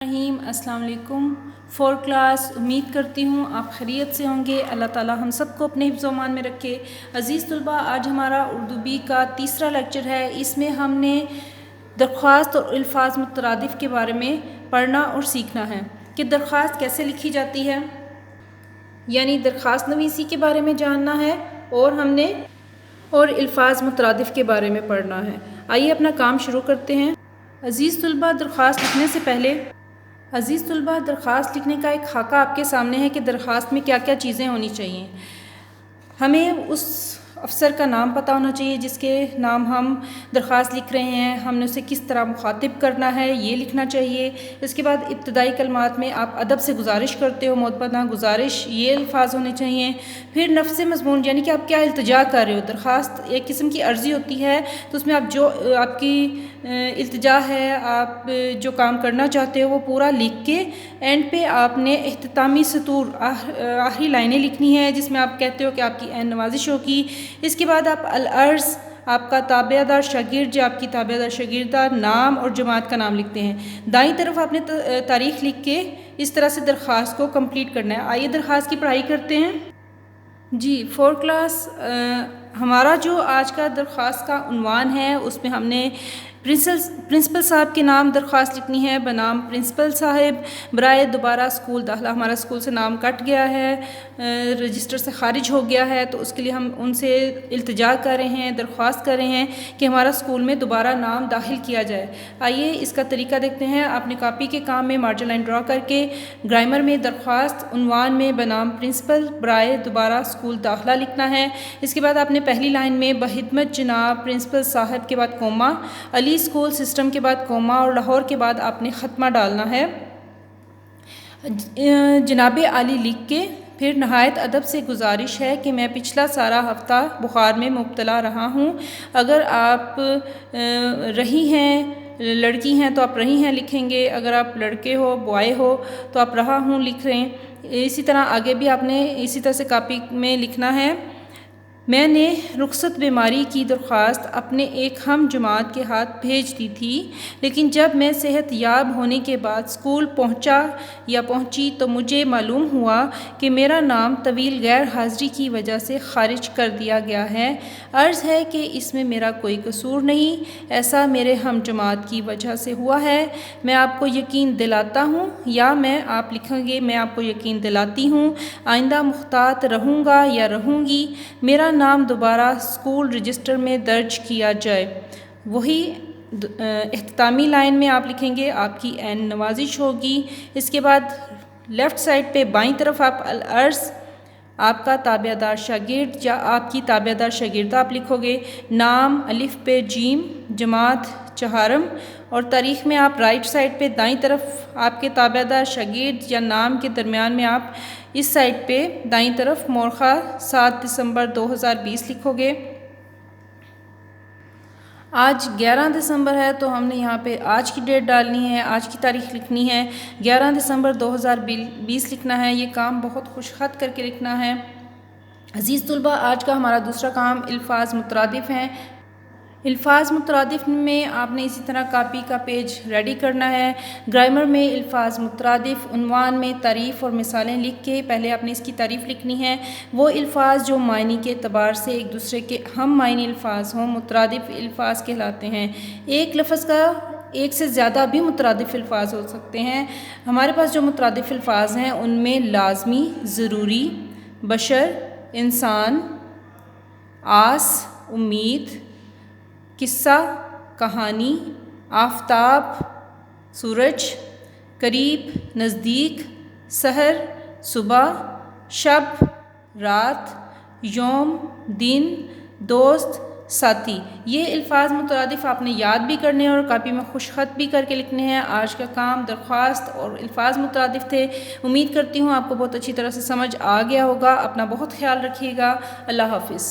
رحیم السلام علیکم 4 کلاس امید کرتی ہوں آپ خیریت سے ہوں گے۔ اللہ تعالی ہم سب کو اپنے حفظ و امان میں رکھے۔ عزیز طلباء، آج ہمارا اردو بی کا تیسرا لیکچر ہے۔ اس میں ہم نے درخواست اور الفاظ مترادف کے بارے میں پڑھنا اور سیکھنا ہے کہ درخواست کیسے لکھی جاتی ہے، یعنی درخواست نویسی کے بارے میں جاننا ہے، اور ہم نے الفاظ مترادف کے بارے میں پڑھنا ہے۔ آئیے اپنا کام شروع کرتے ہیں۔ عزیز طلباء، درخواست لکھنے کا ایک خاکہ آپ کے سامنے ہے کہ درخواست میں کیا کیا چیزیں ہونی چاہیے۔ ہمیں اس افسر کا نام پتہ ہونا چاہیے جس کے نام ہم درخواست لکھ رہے ہیں، ہم نے اسے کس طرح مخاطب کرنا ہے یہ لکھنا چاہیے۔ اس کے بعد ابتدائی کلمات میں آپ ادب سے گزارش کرتے ہو، معتبرانہ گزارش، یہ الفاظ ہونے چاہیے۔ پھر نفس مضمون، یعنی کہ آپ کیا التجا کر رہے ہو۔ درخواست ایک قسم کی عرضی ہوتی ہے، تو اس میں آپ جو آپ کی التجا ہے، آپ جو کام کرنا چاہتے ہو وہ پورا لکھ کے اینڈ پہ آپ نے اختتامی سطور، آخری لائنیں لکھنی ہے جس میں آپ کہتے ہو کہ آپ کی عین نوازش ہوگی۔ اس کے بعد آپ العرض، آپ کا تابع دار شاگرد، جو آپ کی تابع دار شاگردہ، نام اور جماعت کا نام لکھتے ہیں۔ دائیں طرف آپ نے تاریخ لکھ کے اس طرح سے درخواست کو کمپلیٹ کرنا ہے۔ آئیے درخواست کی پڑھائی کرتے ہیں۔ جی 4 کلاس، ہمارا جو آج کا درخواست کا عنوان ہے اس میں ہم نے پرنسپل صاحب کے نام درخواست لکھنی ہے بنام پرنسپل صاحب برائے دوبارہ اسکول داخلہ۔ ہمارا اسکول سے نام کٹ گیا ہے، رجسٹر سے خارج ہو گیا ہے، تو اس کے لیے ہم ان سے التجا کر رہے ہیں، درخواست کر رہے ہیں کہ ہمارا اسکول میں دوبارہ نام داخل کیا جائے۔ آئیے اس کا طریقہ دیکھتے ہیں۔ آپ نے کاپی کے کام میں مارجن لائن ڈرا کر کے گرامر میں درخواست عنوان میں بنام پرنسپل برائے دوبارہ اسکول داخلہ لکھنا ہے۔ اس کے بعد آپ نے پہلی لائن میں بخدمت جناب پرنسپل صاحب کے بعد کوما، علی اسکول سسٹم کے بعد کوما، اور لاہور کے بعد آپ نے ختمہ ڈالنا ہے جناب عالی لکھ کے۔ پھر نہایت ادب سے گزارش ہے کہ میں پچھلا سارا ہفتہ بخار میں مبتلا رہا ہوں۔ اگر آپ رہی ہیں، لڑکی ہیں تو آپ رہی ہیں لکھیں گے، اگر آپ لڑکے ہو، بوائے ہو تو آپ رہا ہوں لکھ رہے ہیں۔ اسی طرح آگے بھی آپ نے اسی طرح سے کاپی میں لکھنا ہے۔ میں نے رخصت بیماری کی درخواست اپنے ایک ہم جماعت کے ہاتھ بھیج دی تھی، لیکن جب میں صحت یاب ہونے کے بعد اسکول پہنچا یا پہنچی تو مجھے معلوم ہوا کہ میرا نام طویل غیر حاضری کی وجہ سے خارج کر دیا گیا ہے۔ عرض ہے کہ اس میں میرا کوئی قصور نہیں، ایسا میرے ہم جماعت کی وجہ سے ہوا ہے۔ میں آپ کو یقین دلاتا ہوں، یا آپ لکھیں گے میں آپ کو یقین دلاتی ہوں، آئندہ محتاط رہوں گا یا رہوں گی، میرا نام دوبارہ اسکول رجسٹر میں درج کیا جائے۔ وہی اختتامی لائن میں آپ لکھیں گے آپ کی عین نوازش ہوگی۔ اس کے بعد لیفٹ سائڈ پہ بائیں طرف آپ العرض، آپ کا تابع دار شاگرد یا آپ کی تابع دار شاگردہ آپ لکھو گے، نام الف پہ جیم، جماعت چہارم، اور تاریخ میں آپ رائٹ سائڈ پہ دائیں طرف آپ کے تابع دار شاگرد یا نام کے درمیان میں آپ اس سائڈ پہ دائیں طرف مورخہ 7 دسمبر 2020 لکھو گے۔ آج 11 دسمبر ہے تو ہم نے یہاں پہ آج کی ڈیٹ ڈالنی ہے، آج کی تاریخ لکھنی ہے، 11 دسمبر 2020 لکھنا ہے۔ یہ کام بہت خوش خط کر کے لکھنا ہے۔ عزیز طلباء، آج کا ہمارا دوسرا کام الفاظ مترادف ہیں۔ الفاظ مترادف میں آپ نے اسی طرح کاپی کا پیج ریڈی کرنا ہے۔ گرامر میں الفاظ مترادف عنوان میں تعریف اور مثالیں لکھ کے پہلے آپ نے اس کی تعریف لکھنی ہے۔ وہ الفاظ جو معنی کے اعتبار سے ایک دوسرے کے ہم معنی الفاظ ہوں مترادف الفاظ کہلاتے ہیں۔ ایک لفظ کا ایک سے زیادہ بھی مترادف الفاظ ہو سکتے ہیں۔ ہمارے پاس جو مترادف الفاظ ہیں ان میں لازمی، ضروری، بشر، انسان، آس، امید، قصہ، کہانی، آفتاب، سورج، قریب، نزدیک، سحر، صبح، شب، رات، یوم، دن، دوست، ساتھی۔ یہ الفاظ مترادف آپ نے یاد بھی کرنے اور کاپی میں خوش خط بھی کر کے لکھنے ہیں۔ آج کا کام درخواست اور الفاظ مترادف تھے۔ امید کرتی ہوں آپ کو بہت اچھی طرح سے سمجھ آ گیا ہوگا۔ اپنا بہت خیال رکھیے گا۔ اللہ حافظ۔